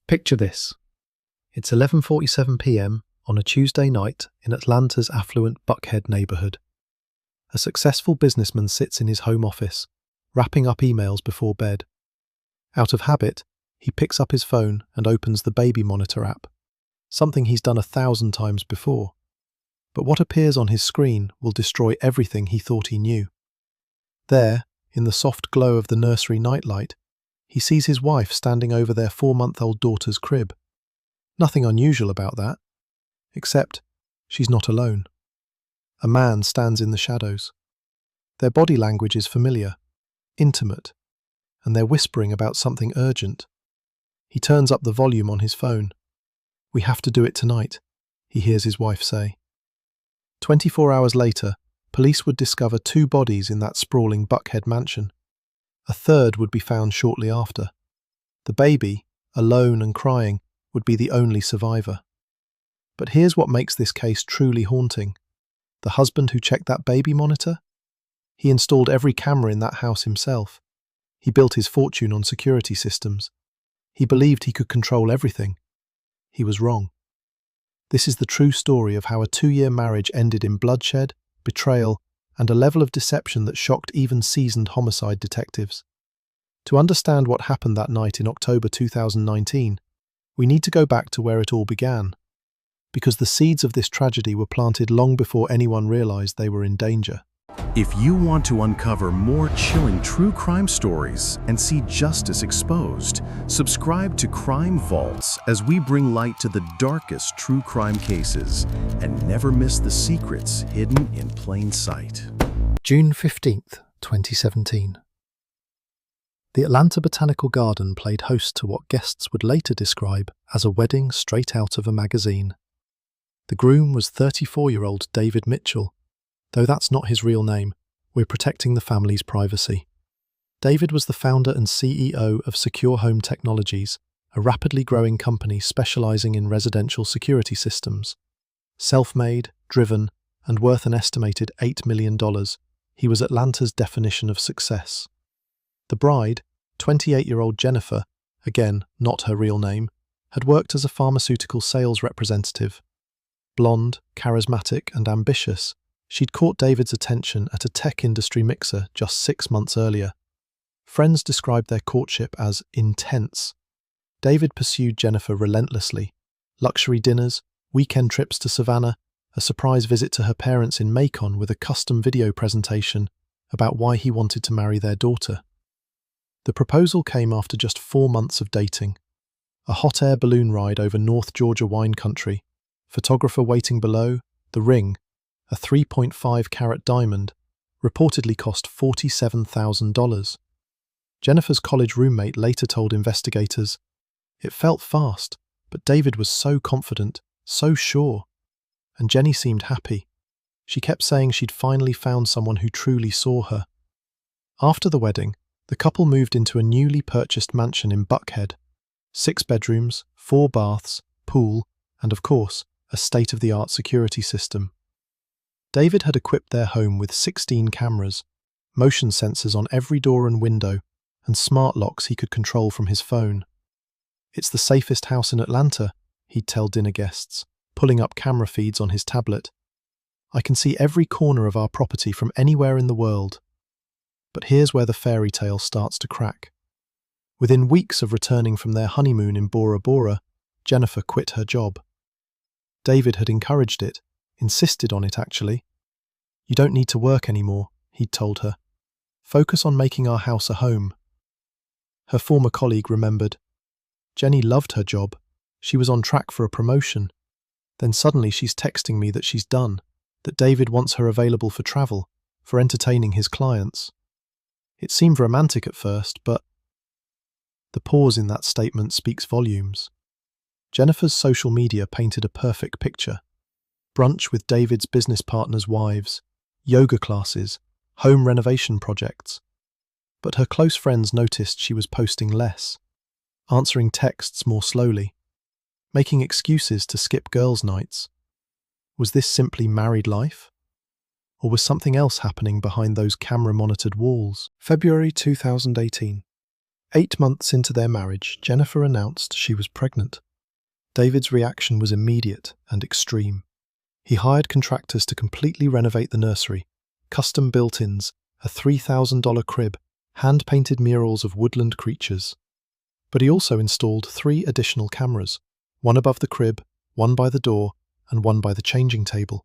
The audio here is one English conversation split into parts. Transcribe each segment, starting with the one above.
Picture this. It's 11:47 p.m. on a Tuesday night in Atlanta's affluent Buckhead neighborhood. A successful businessman sits in his home office, wrapping up emails before bed. Out of habit, he picks up his phone and opens the baby monitor app, something he's done 1,000 times before. But what appears on his screen will destroy everything he thought he knew. There, in the soft glow of the nursery nightlight, he sees his wife standing over their 4-month-old daughter's crib. Nothing unusual about that, except she's not alone. A man stands in the shadows. Their body language is familiar, intimate, and they're whispering about something urgent. He turns up the volume on his phone. "We have to do it tonight," he hears his wife say. 24 hours later, police would discover 2 bodies in that sprawling Buckhead mansion. A third would be found shortly after. The baby, alone and crying, would be the only survivor. But here's what makes this case truly haunting. The husband who checked that baby monitor? He installed every camera in that house himself. He built his fortune on security systems. He believed he could control everything. He was wrong. This is the true story of how a 2-year marriage ended in bloodshed, betrayal, and a level of deception that shocked even seasoned homicide detectives. To understand what happened that night in October 2019, we need to go back to where it all began, because the seeds of this tragedy were planted long before anyone realized they were in danger. If you want to uncover more chilling true crime stories and see justice exposed, subscribe to Crime Vaults as we bring light to the darkest true crime cases and never miss the secrets hidden in plain sight. June 15th, 2017. The Atlanta Botanical Garden played host to what guests would later describe as a wedding straight out of a magazine. The groom was 34-year-old David Mitchell. Though that's not his real name, we're protecting the family's privacy. David was the founder and CEO of Secure Home Technologies, a rapidly growing company specializing in residential security systems. Self-made, driven, and worth an estimated $8 million, he was Atlanta's definition of success. The bride, 28-year-old Jennifer, again not her real name, had worked as a pharmaceutical sales representative. Blonde, charismatic, and ambitious, she'd caught David's attention at a tech industry mixer just 6 months earlier. Friends described their courtship as intense. David pursued Jennifer relentlessly. Luxury dinners, weekend trips to Savannah, a surprise visit to her parents in Macon with a custom video presentation about why he wanted to marry their daughter. The proposal came after just 4 months of dating. A hot air balloon ride over North Georgia wine country, photographer waiting below, the ring, a 3.5-carat diamond, reportedly cost $47,000. Jennifer's college roommate later told investigators, "It felt fast, but David was so confident, so sure. And Jenny seemed happy. She kept saying she'd finally found someone who truly saw her." After the wedding, the couple moved into a newly purchased mansion in Buckhead. 6 bedrooms, 4 baths, pool, and of course, a state-of-the-art security system. David had equipped their home with 16 cameras, motion sensors on every door and window, and smart locks he could control from his phone. "It's the safest house in Atlanta," he'd tell dinner guests, pulling up camera feeds on his tablet. "I can see every corner of our property from anywhere in the world." But here's where the fairy tale starts to crack. Within weeks of returning from their honeymoon in Bora Bora, Jennifer quit her job. David had encouraged it, insisted on it actually. "You don't need to work anymore," he'd told her. "Focus on making our house a home." Her former colleague remembered. "Jenny loved her job. She was on track for a promotion. Then suddenly she's texting me that she's done, that David wants her available for travel, for entertaining his clients." It seemed romantic at first, but the pause in that statement speaks volumes. Jennifer's social media painted a perfect picture. Brunch with David's business partners' wives, yoga classes, home renovation projects. But her close friends noticed she was posting less, answering texts more slowly, making excuses to skip girls' nights. Was this simply married life? Or was something else happening behind those camera-monitored walls? February 2018. 8 months into their marriage, Jennifer announced she was pregnant. David's reaction was immediate and extreme. He hired contractors to completely renovate the nursery, custom built-ins, a $3,000 crib, hand-painted murals of woodland creatures. But he also installed 3 additional cameras, one above the crib, one by the door, and one by the changing table.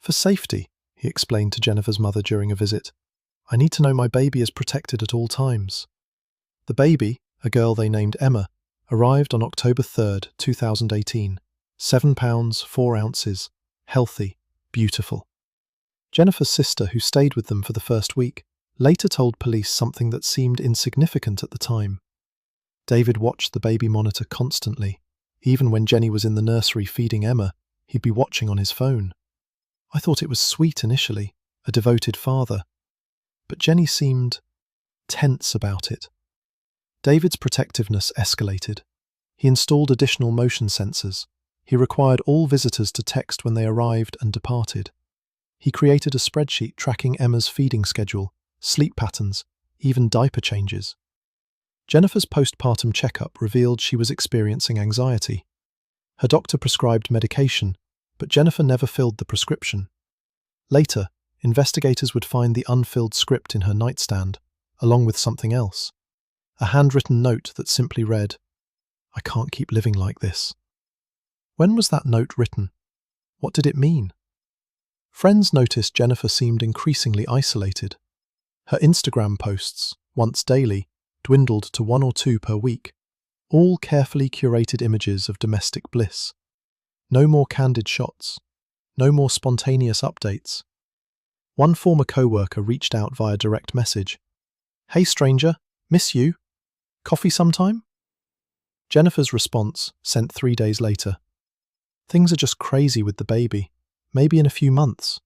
For safety, he explained to Jennifer's mother during a visit, I need to know my baby is protected at all times. The baby, a girl they named Emma, arrived on October 3rd, 2018, 7 pounds, 4 ounces, healthy, beautiful. Jennifer's sister, who stayed with them for the first week, later told police something that seemed insignificant at the time. David watched the baby monitor constantly. Even when Jenny was in the nursery feeding Emma, he'd be watching on his phone. I thought it was sweet initially, a devoted father. But Jenny seemed tense about it. David's protectiveness escalated. He installed additional motion sensors. He required all visitors to text when they arrived and departed. He created a spreadsheet tracking Emma's feeding schedule, sleep patterns, even diaper changes. Jennifer's postpartum checkup revealed she was experiencing anxiety. Her doctor prescribed medication, but Jennifer never filled the prescription. Later, investigators would find the unfilled script in her nightstand, along with something else. A handwritten note that simply read, I can't keep living like this. When was that note written? What did it mean? Friends noticed Jennifer seemed increasingly isolated. Her Instagram posts, once daily, dwindled to 1 or 2 per week, all carefully curated images of domestic bliss. No more candid shots. No more spontaneous updates. One former co-worker reached out via direct message. Hey stranger, miss you. Coffee sometime? Jennifer's response, sent 3 days later. Things are just crazy with the baby. Maybe in a few months.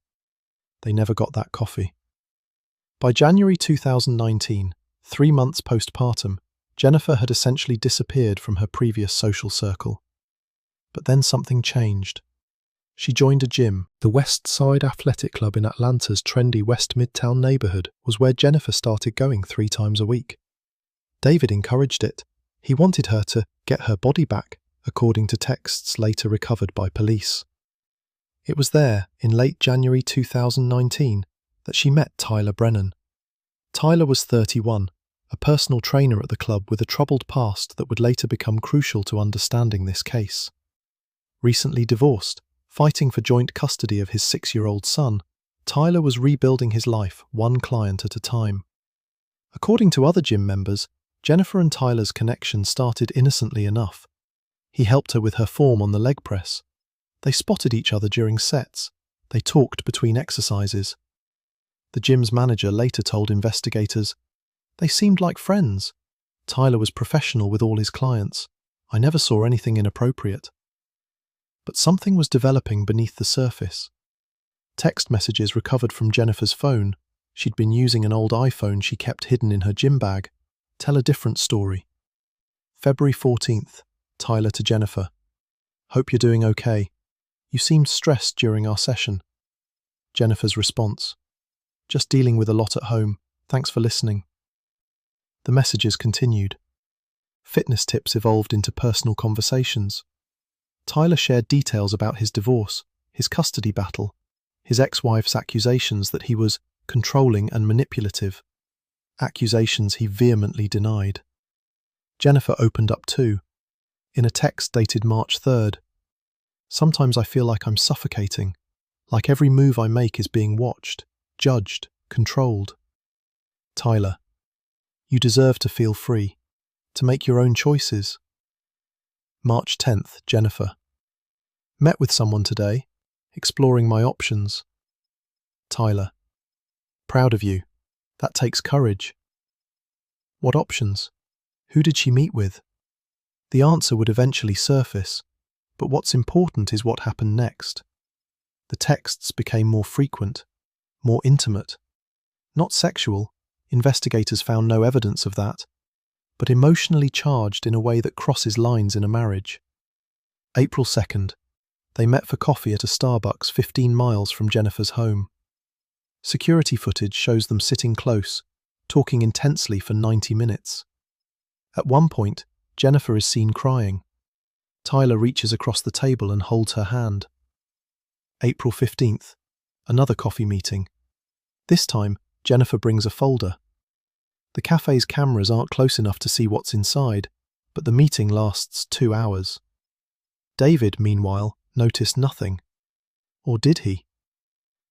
They never got that coffee. By January 2019, 3 months postpartum, Jennifer had essentially disappeared from her previous social circle. But then something changed. She joined a gym. The West Side Athletic Club in Atlanta's trendy West Midtown neighborhood was where Jennifer started going 3 times a week. David encouraged it. He wanted her to get her body back, according to texts later recovered by police. It was there, in late January 2019, that she met Tyler Brennan. Tyler was 31, a personal trainer at the club with a troubled past that would later become crucial to understanding this case. Recently divorced, fighting for joint custody of his 6-year-old son, Tyler was rebuilding his life one client at a time. According to other gym members, Jennifer and Tyler's connection started innocently enough. He helped her with her form on the leg press. They spotted each other during sets. They talked between exercises. The gym's manager later told investigators, they seemed like friends. Tyler was professional with all his clients. I never saw anything inappropriate. But something was developing beneath the surface. Text messages recovered from Jennifer's phone, she'd been using an old iPhone she kept hidden in her gym bag, tell a different story. February 14th, Tyler to Jennifer. Hope you're doing okay. You seemed stressed during our session. Jennifer's response. Just dealing with a lot at home. Thanks for listening. The messages continued. Fitness tips evolved into personal conversations. Tyler shared details about his divorce, his custody battle, his ex-wife's accusations that he was controlling and manipulative. Accusations he vehemently denied. Jennifer opened up too. In a text dated March 3rd. Sometimes I feel like I'm suffocating, like every move I make is being watched, judged, controlled. Tyler. You deserve to feel free, to make your own choices. March 10th, Jennifer. Met with someone today, exploring my options. Tyler. Proud of you. That takes courage. What options? Who did she meet with? The answer would eventually surface, but what's important is what happened next. The texts became more frequent, more intimate. Not sexual, investigators found no evidence of that, but emotionally charged in a way that crosses lines in a marriage. April 2nd, they met for coffee at a Starbucks 15 miles from Jennifer's home. Security footage shows them sitting close, talking intensely for 90 minutes. At one point, Jennifer is seen crying. Tyler reaches across the table and holds her hand. April 15th, another coffee meeting. This time, Jennifer brings a folder. The cafe's cameras aren't close enough to see what's inside, but the meeting lasts 2 hours. David, meanwhile, noticed nothing. Or did he?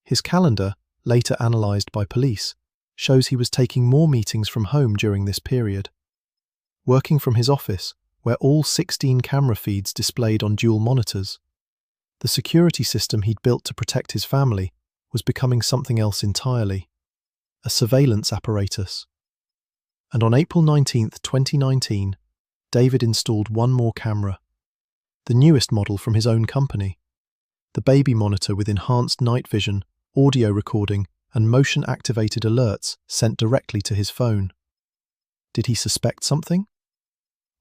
His calendar, later analysed by police, shows he was taking more meetings from home during this period. Working from his office, where all 16 camera feeds displayed on dual monitors, the security system he'd built to protect his family was becoming something else entirely, a surveillance apparatus. And on April 19, 2019, David installed one more camera, the newest model from his own company, the baby monitor with enhanced night vision, audio recording, and motion-activated alerts sent directly to his phone. Did he suspect something?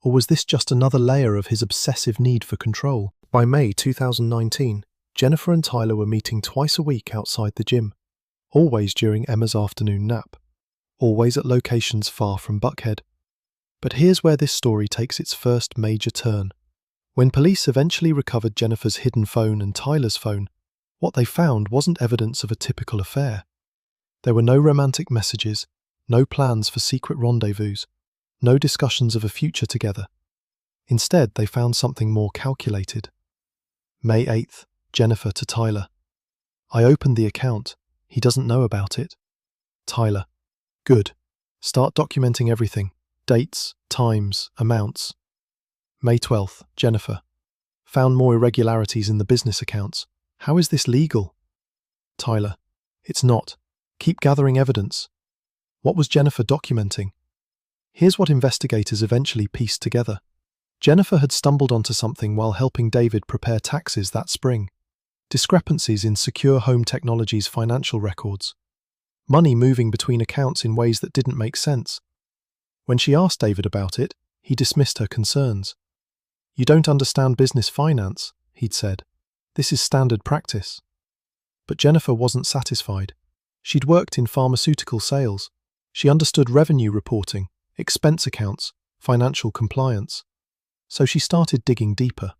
Or was this just another layer of his obsessive need for control? By May 2019, Jennifer and Tyler were meeting twice a week outside the gym, always during Emma's afternoon nap, always at locations far from Buckhead. But here's where this story takes its first major turn. When police eventually recovered Jennifer's hidden phone and Tyler's phone, what they found wasn't evidence of a typical affair. There were no romantic messages, no plans for secret rendezvous, no discussions of a future together. Instead, they found something more calculated. May 8th, Jennifer to Tyler. I opened the account. He doesn't know about it. Tyler. Good. Start documenting everything. Dates, times, amounts. May 12th, Jennifer. Found more irregularities in the business accounts. How is this legal? Tyler. It's not. Keep gathering evidence. What was Jennifer documenting? Here's what investigators eventually pieced together. Jennifer had stumbled onto something while helping David prepare taxes that spring. Discrepancies in Secure Home Technology's financial records. Money moving between accounts in ways that didn't make sense. When she asked David about it, he dismissed her concerns. You don't understand business finance, he'd said. This is standard practice. But Jennifer wasn't satisfied. She'd worked in pharmaceutical sales. She understood revenue reporting, expense accounts, financial compliance. So she started digging deeper.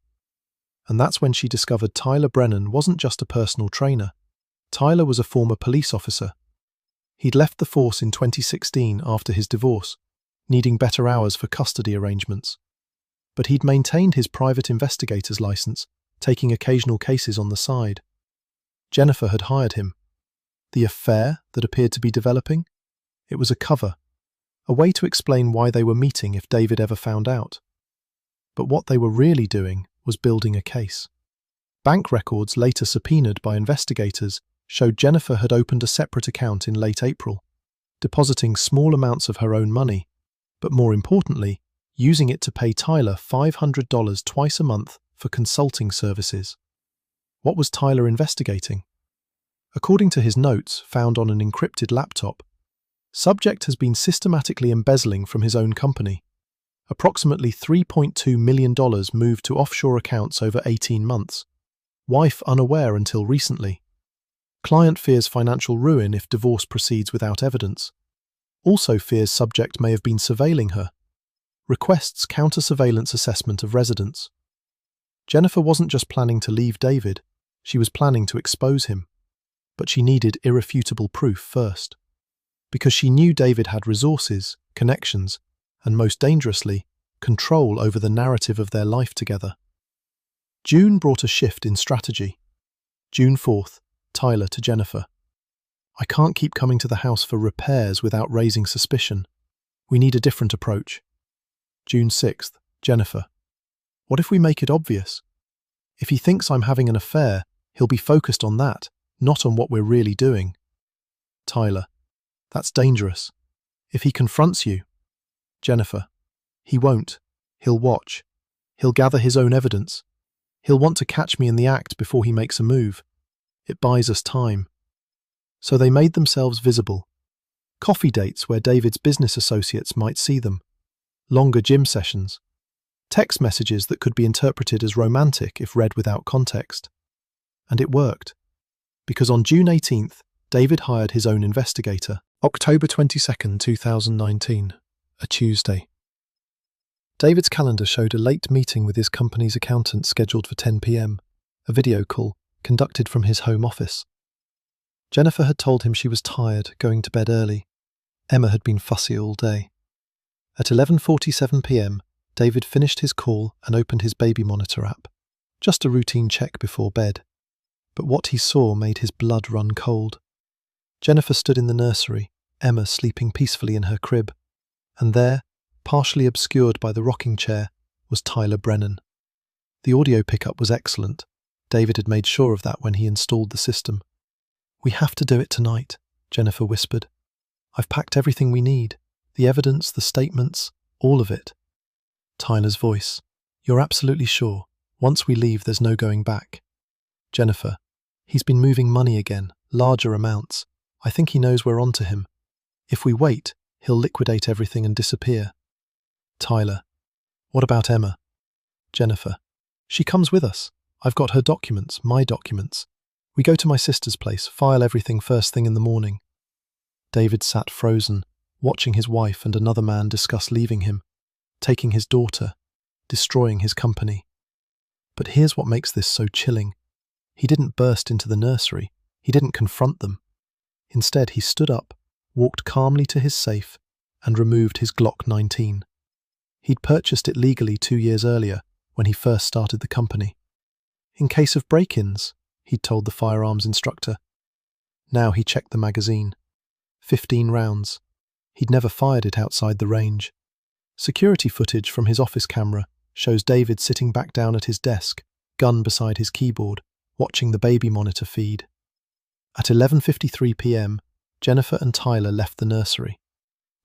And that's when she discovered Tyler Brennan wasn't just a personal trainer. Tyler was a former police officer. He'd left the force in 2016 after his divorce, needing better hours for custody arrangements. But he'd maintained his private investigator's license, taking occasional cases on the side. Jennifer had hired him. The affair that appeared to be developing? It was a cover, a way to explain why they were meeting if David ever found out. But what they were really doing was building a case. Bank records later subpoenaed by investigators showed Jennifer had opened a separate account in late April, depositing small amounts of her own money, but more importantly, using it to pay Tyler $500 twice a month for consulting services. What was Tyler investigating? According to his notes found on an encrypted laptop, subject has been systematically embezzling from his own company. Approximately $3.2 million moved to offshore accounts over 18 months. Wife unaware until recently. Client fears financial ruin if divorce proceeds without evidence. Also fears subject may have been surveilling her. Requests counter-surveillance assessment of residence. Jennifer wasn't just planning to leave David, she was planning to expose him. But she needed irrefutable proof first. Because she knew David had resources, connections, and most dangerously, control over the narrative of their life together. June brought a shift in strategy. June 4th, Tyler to Jennifer. I can't keep coming to the house for repairs without raising suspicion. We need a different approach. June 6th, Jennifer. What if we make it obvious? If he thinks I'm having an affair, he'll be focused on that, not on what we're really doing. Tyler. That's dangerous. If he confronts you. Jennifer. He won't. He'll watch. He'll gather his own evidence. He'll want to catch me in the act before he makes a move. It buys us time. So they made themselves visible. Coffee dates where David's business associates might see them. Longer gym sessions. Text messages that could be interpreted as romantic if read without context. And it worked. Because on June 18th, David hired his own investigator. October 22nd, 2019, a Tuesday. David's calendar showed a late meeting with his company's accountant scheduled for 10 p.m, a video call conducted from his home office. Jennifer had told him she was tired, going to bed early. Emma had been fussy all day. At 11:47 p.m, David finished his call and opened his baby monitor app. Just a routine check before bed. But what he saw made his blood run cold. Jennifer stood in the nursery, Emma sleeping peacefully in her crib. And there, partially obscured by the rocking chair, was Tyler Brennan. The audio pickup was excellent. David had made sure of that when he installed the system. "We have to do it tonight," Jennifer whispered. "I've packed everything we need. The evidence, the statements, all of it." Tyler's voice. "You're absolutely sure? Once we leave, there's no going back." Jennifer. "He's been moving money again, larger amounts. I think he knows we're onto him. If we wait, he'll liquidate everything and disappear." Tyler. "What about Emma?" Jennifer. "She comes with us. I've got her documents, my documents. We go to my sister's place, file everything first thing in the morning." David sat frozen, watching his wife and another man discuss leaving him, taking his daughter, destroying his company. But here's what makes this so chilling. He didn't burst into the nursery. He didn't confront them. Instead, he stood up, walked calmly to his safe, and removed his Glock 19. He'd purchased it legally 2 years earlier, when he first started the company. In case of break-ins, he'd told the firearms instructor. Now he checked the magazine. 15 rounds. He'd never fired it outside the range. Security footage from his office camera shows David sitting back down at his desk, gun beside his keyboard, watching the baby monitor feed. At 11:53 p.m, Jennifer and Tyler left the nursery.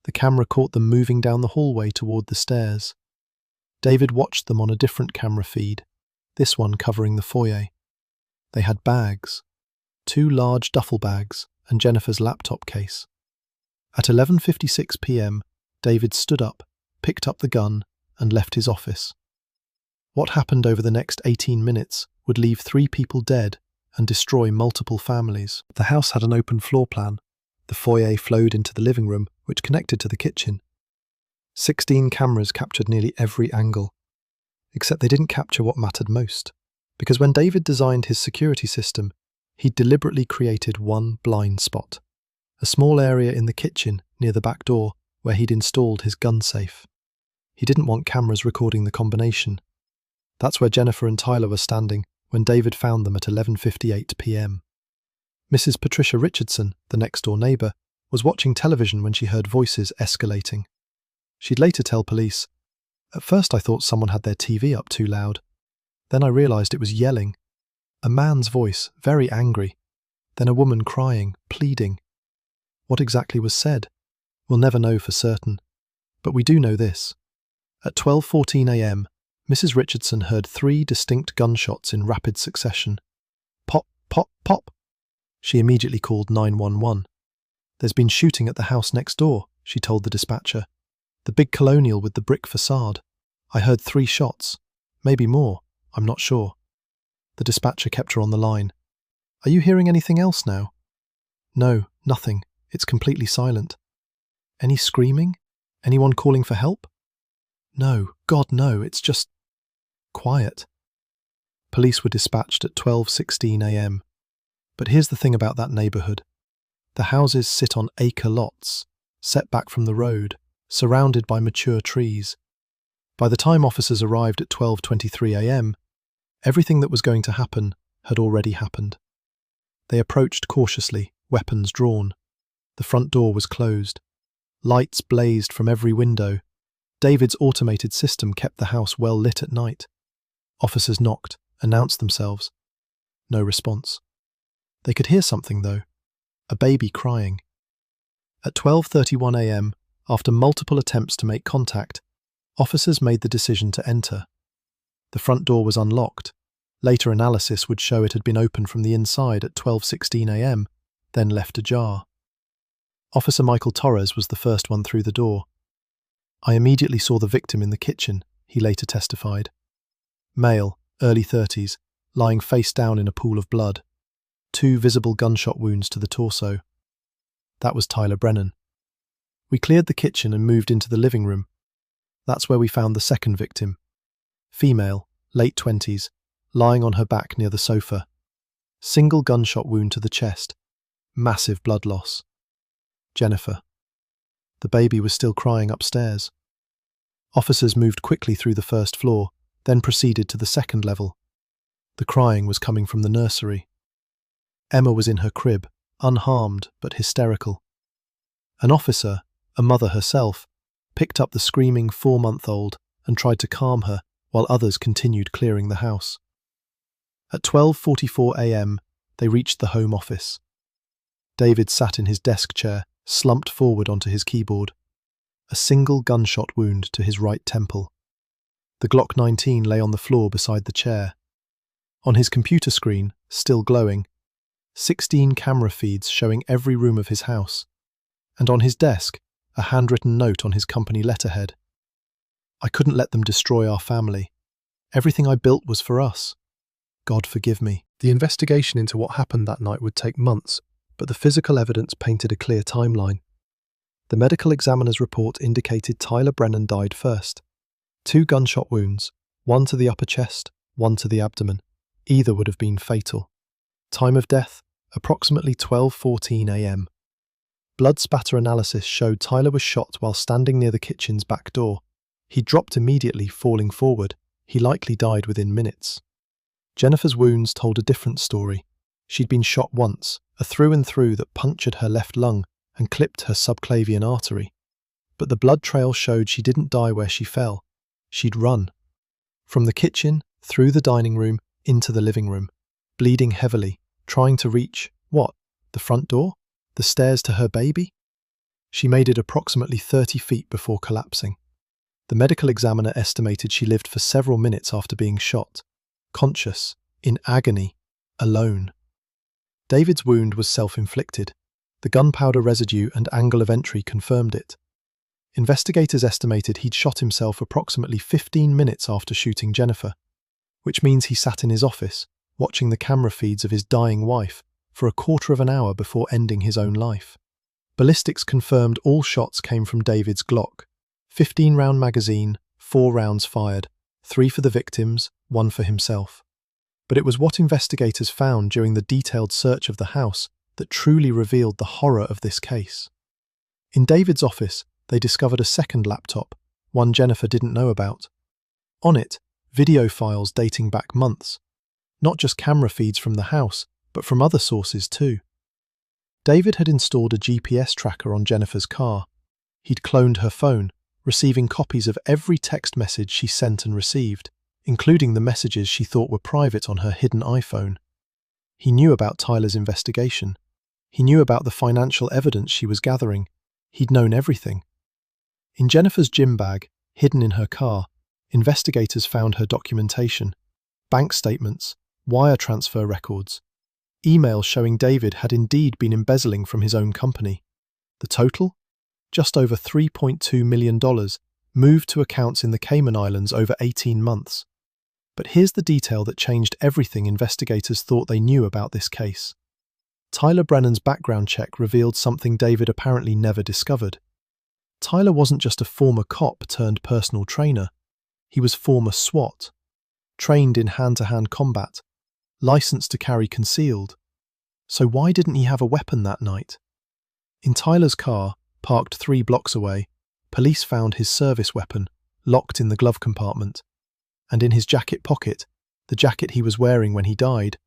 The camera caught them moving down the hallway toward the stairs. David watched them on a different camera feed, this one covering the foyer. They had bags, 2 large duffel bags and Jennifer's laptop case. At 11:56 p.m, David stood up, picked up the gun, and left his office. What happened over the next 18 minutes would leave 3 people dead and destroy multiple families. The house had an open floor plan. The foyer flowed into the living room, which connected to the kitchen. 16 cameras captured nearly every angle. Except they didn't capture what mattered most. Because when David designed his security system, he deliberately created one blind spot. A small area in the kitchen near the back door where he'd installed his gun safe. He didn't want cameras recording the combination. That's where Jennifer and Tyler were standing when David found them at 11:58 p.m. Mrs. Patricia Richardson, the next-door neighbour, was watching television when she heard voices escalating. She'd later tell police, "At first I thought someone had their TV up too loud. Then I realised it was yelling. A man's voice, very angry. Then a woman crying, pleading. What exactly was said? We'll never know for certain. But we do know this. At 12:14 a.m, Mrs. Richardson heard 3 distinct gunshots in rapid succession. Pop, pop, pop. She immediately called 911. "There's been shooting at the house next door," she told the dispatcher. "The big colonial with the brick facade. I heard 3 shots. Maybe more. I'm not sure." The dispatcher kept her on the line. "Are you hearing anything else now?" "No, nothing. It's completely silent." "Any screaming? Anyone calling for help?" "No, God no, it's just quiet." Police were dispatched at 12:16 a.m. But here's the thing about that neighbourhood. The houses sit on acre lots, set back from the road, surrounded by mature trees. By the time officers arrived at 12:23 a.m, everything that was going to happen had already happened. They approached cautiously, weapons drawn. The front door was closed. Lights blazed from every window. David's automated system kept the house well lit at night. Officers knocked, announced themselves. No response. They could hear something, though. A baby crying. At 12:31 a.m, after multiple attempts to make contact, officers made the decision to enter. The front door was unlocked. Later analysis would show it had been opened from the inside at 12:16 a.m, then left ajar. Officer Michael Torres was the first one through the door. "I immediately saw the victim in the kitchen," he later testified. Male, early 30s, lying face down in a pool of blood. 2 visible gunshot wounds to the torso. That was Tyler Brennan. We cleared the kitchen and moved into the living room. That's where we found the second victim. Female, late 20s, lying on her back near the sofa. Single gunshot wound to the chest. Massive blood loss. Jennifer. The baby was still crying upstairs. Officers moved quickly through the first floor, then proceeded to the second level. The crying was coming from the nursery. Emma was in her crib, unharmed but hysterical. An officer, a mother herself, picked up the screaming 4-month-old and tried to calm her while others continued clearing the house. At 12:44 a.m., they reached the Home Office. David sat in his desk chair, slumped forward onto his keyboard. A single gunshot wound to his right temple. The Glock 19 lay on the floor beside the chair. On his computer screen, still glowing, 16 camera feeds showing every room of his house. And on his desk, a handwritten note on his company letterhead. I couldn't let them destroy our family. Everything I built was for us. God forgive me. The investigation into what happened that night would take months, but the physical evidence painted a clear timeline. The medical examiner's report indicated Tyler Brennan died first. 2 gunshot wounds, one to the upper chest, one to the abdomen. Either would have been fatal. Time of death, approximately 12:14 a.m. Blood spatter analysis showed Tyler was shot while standing near the kitchen's back door. He dropped immediately, falling forward. He likely died within minutes. Jennifer's wounds told a different story. She'd been shot once, a through-and-through that punctured her left lung and clipped her subclavian artery. But the blood trail showed she didn't die where she fell. She'd run. From the kitchen, through the dining room, into the living room, bleeding heavily, trying to reach, what, the front door? The stairs to her baby? She made it approximately 30 feet before collapsing. The medical examiner estimated she lived for several minutes after being shot, conscious, in agony, alone. David's wound was self-inflicted. The gunpowder residue and angle of entry confirmed it. Investigators estimated he'd shot himself approximately 15 minutes after shooting Jennifer, which means he sat in his office, watching the camera feeds of his dying wife, for a quarter of an hour before ending his own life. Ballistics confirmed all shots came from David's Glock. 15-round magazine, 4 rounds fired, 3 for the victims, 1 for himself. But it was what investigators found during the detailed search of the house that truly revealed the horror of this case. In David's office, they discovered a second laptop, one Jennifer didn't know about. On it, video files dating back months. Not just camera feeds from the house, but from other sources too. David had installed a GPS tracker on Jennifer's car. He'd cloned her phone, receiving copies of every text message she sent and received, including the messages she thought were private on her hidden iPhone. He knew about Tyler's investigation. He knew about the financial evidence she was gathering. He'd known everything. In Jennifer's gym bag, hidden in her car, investigators found her documentation, bank statements, wire transfer records, emails showing David had indeed been embezzling from his own company. The total? Just over $3.2 million, moved to accounts in the Cayman Islands over 18 months. But here's the detail that changed everything investigators thought they knew about this case. Tyler Brennan's background check revealed something David apparently never discovered. Tyler wasn't just a former cop turned personal trainer. He was former SWAT, trained in hand-to-hand combat, licensed to carry concealed. So why didn't he have a weapon that night? In Tyler's car, parked 3 blocks away, police found his service weapon, locked in the glove compartment. And in his jacket pocket, the jacket he was wearing when he died,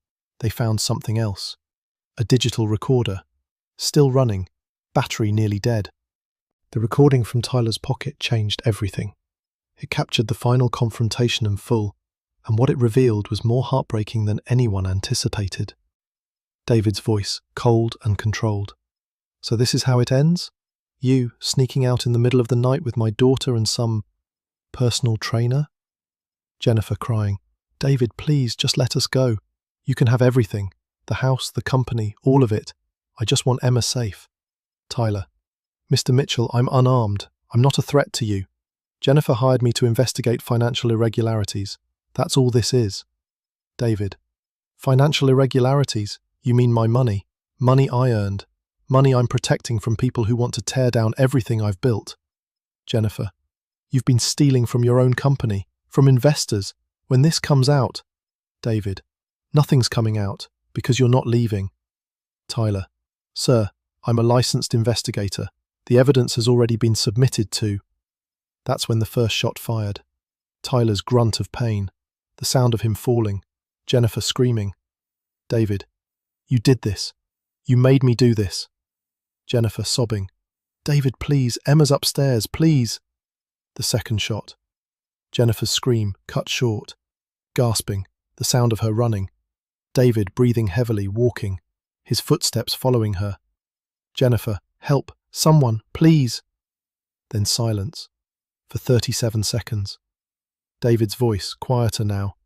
they found something else. A digital recorder, still running, battery nearly dead. The recording from Tyler's pocket changed everything. It captured the final confrontation in full, and what it revealed was more heartbreaking than anyone anticipated. David's voice, cold and controlled. So this is how it ends? You, sneaking out in the middle of the night with my daughter and some personal trainer? Jennifer crying, David, please, just let us go. You can have everything. The house, the company, all of it. I just want Emma safe. Tyler, Mr. Mitchell, I'm unarmed. I'm not a threat to you. Jennifer hired me to investigate financial irregularities. That's all this is. David, financial irregularities? You mean my money? Money I earned. Money I'm protecting from people who want to tear down everything I've built. Jennifer, You've been stealing from your own company, from investors. When this comes out, David, nothing's coming out because you're not leaving. Tyler, sir, I'm a licensed investigator. The evidence has already been submitted to. That's when the first shot fired. Tyler's grunt of pain, the sound of him falling, Jennifer screaming. David, you did this. You made me do this. Jennifer sobbing. David, please, Emma's upstairs, please. The second shot. Jennifer's scream cut short, gasping, the sound of her running. David breathing heavily, walking, his footsteps following her. Jennifer, help, someone, please. Then silence, for 37 seconds. David's voice, quieter now.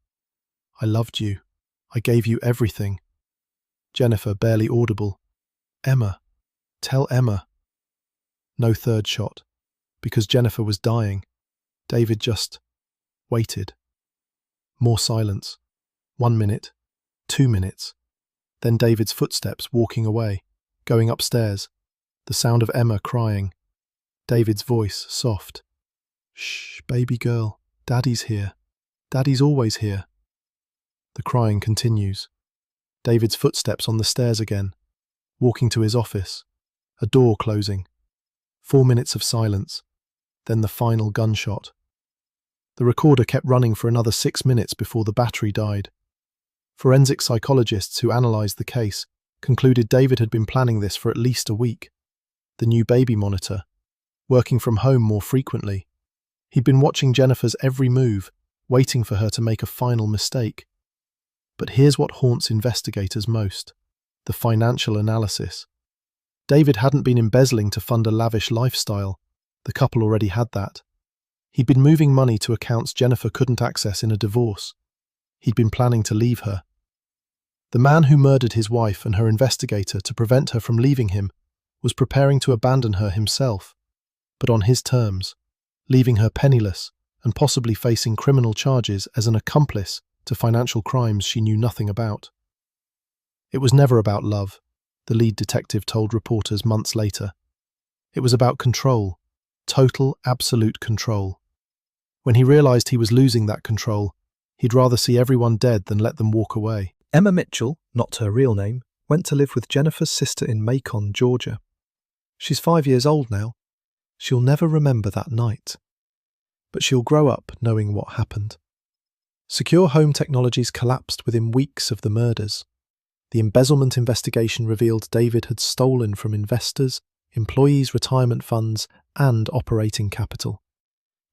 I loved you. I gave you everything. Jennifer, barely audible. Emma. Tell Emma. No third shot, because Jennifer was dying. David just waited. More silence. 1 minute, 2 minutes. Then David's footsteps walking away, going upstairs. The sound of Emma crying. David's voice soft. Shh, baby girl. Daddy's here. Daddy's always here. The crying continues. David's footsteps on the stairs again, walking to his office. A door closing. 4 minutes of silence. Then the final gunshot. The recorder kept running for another 6 minutes before the battery died. Forensic psychologists who analysed the case concluded David had been planning this for at least a week. The new baby monitor, working from home more frequently. He'd been watching Jennifer's every move, waiting for her to make a final mistake. But here's what haunts investigators most: the financial analysis. David hadn't been embezzling to fund a lavish lifestyle. The couple already had that. He'd been moving money to accounts Jennifer couldn't access in a divorce. He'd been planning to leave her. The man who murdered his wife and her investigator to prevent her from leaving him was preparing to abandon her himself, but on his terms, leaving her penniless and possibly facing criminal charges as an accomplice to financial crimes she knew nothing about. It was never about love, the lead detective told reporters months later. It was about control, total, absolute control. When he realised he was losing that control, he'd rather see everyone dead than let them walk away. Emma Mitchell, not her real name, went to live with Jennifer's sister in Macon, Georgia. She's 5 years old now. She'll never remember that night. But she'll grow up knowing what happened. Secure home technologies collapsed within weeks of the murders. The embezzlement investigation revealed David had stolen from investors, employees' retirement funds, and operating capital.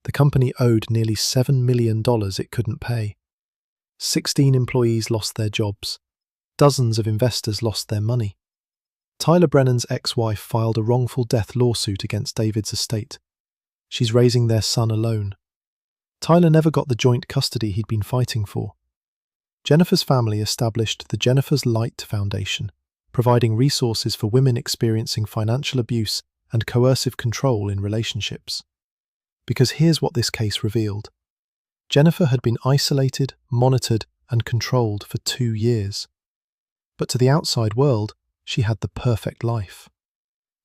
The company owed nearly $7 million it couldn't pay. 16 employees lost their jobs. Dozens of investors lost their money. Tyler Brennan's ex-wife filed a wrongful death lawsuit against David's estate. She's raising their son alone. Tyler never got the joint custody he'd been fighting for. Jennifer's family established the Jennifer's Light Foundation, providing resources for women experiencing financial abuse and coercive control in relationships. Because here's what this case revealed. Jennifer had been isolated, monitored, and controlled for 2 years. But to the outside world, she had the perfect life.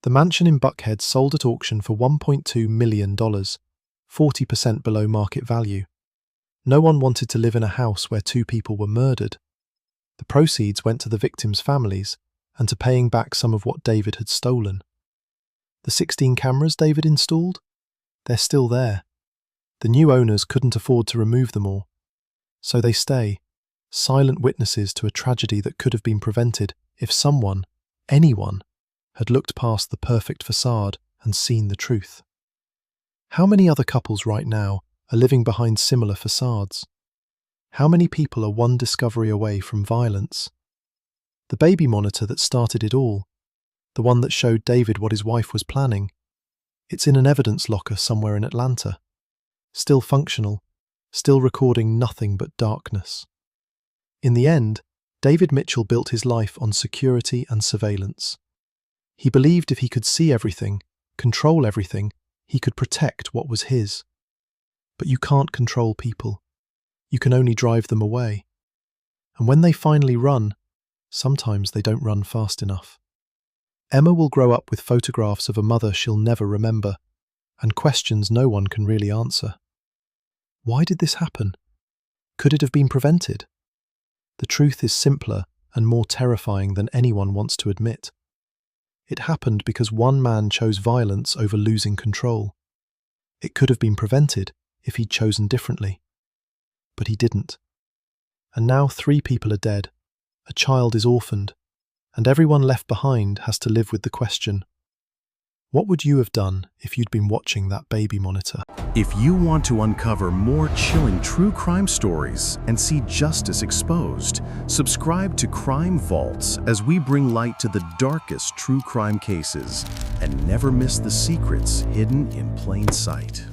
The mansion in Buckhead sold at auction for $1.2 million, 40% below market value. No one wanted to live in a house where 2 people were murdered. The proceeds went to the victims' families and to paying back some of what David had stolen. The 16 cameras David installed? They're still there. The new owners couldn't afford to remove them all. So they stay, silent witnesses to a tragedy that could have been prevented if someone, anyone, had looked past the perfect facade and seen the truth. How many other couples right now are living behind similar facades? How many people are one discovery away from violence? The baby monitor that started it all, the one that showed David what his wife was planning, it's in an evidence locker somewhere in Atlanta. Still functional, still recording nothing but darkness. In the end, David Mitchell built his life on security and surveillance. He believed if he could see everything, control everything, he could protect what was his. But you can't control people. You can only drive them away. And when they finally run, sometimes they don't run fast enough. Emma will grow up with photographs of a mother she'll never remember, and questions no one can really answer. Why did this happen? Could it have been prevented? The truth is simpler and more terrifying than anyone wants to admit. It happened because one man chose violence over losing control. It could have been prevented if he'd chosen differently. But he didn't. And now 3 people are dead, a child is orphaned, and everyone left behind has to live with the question, what would you have done if you'd been watching that baby monitor? If you want to uncover more chilling true crime stories and see justice exposed, subscribe to Crime Vaults as we bring light to the darkest true crime cases and never miss the secrets hidden in plain sight.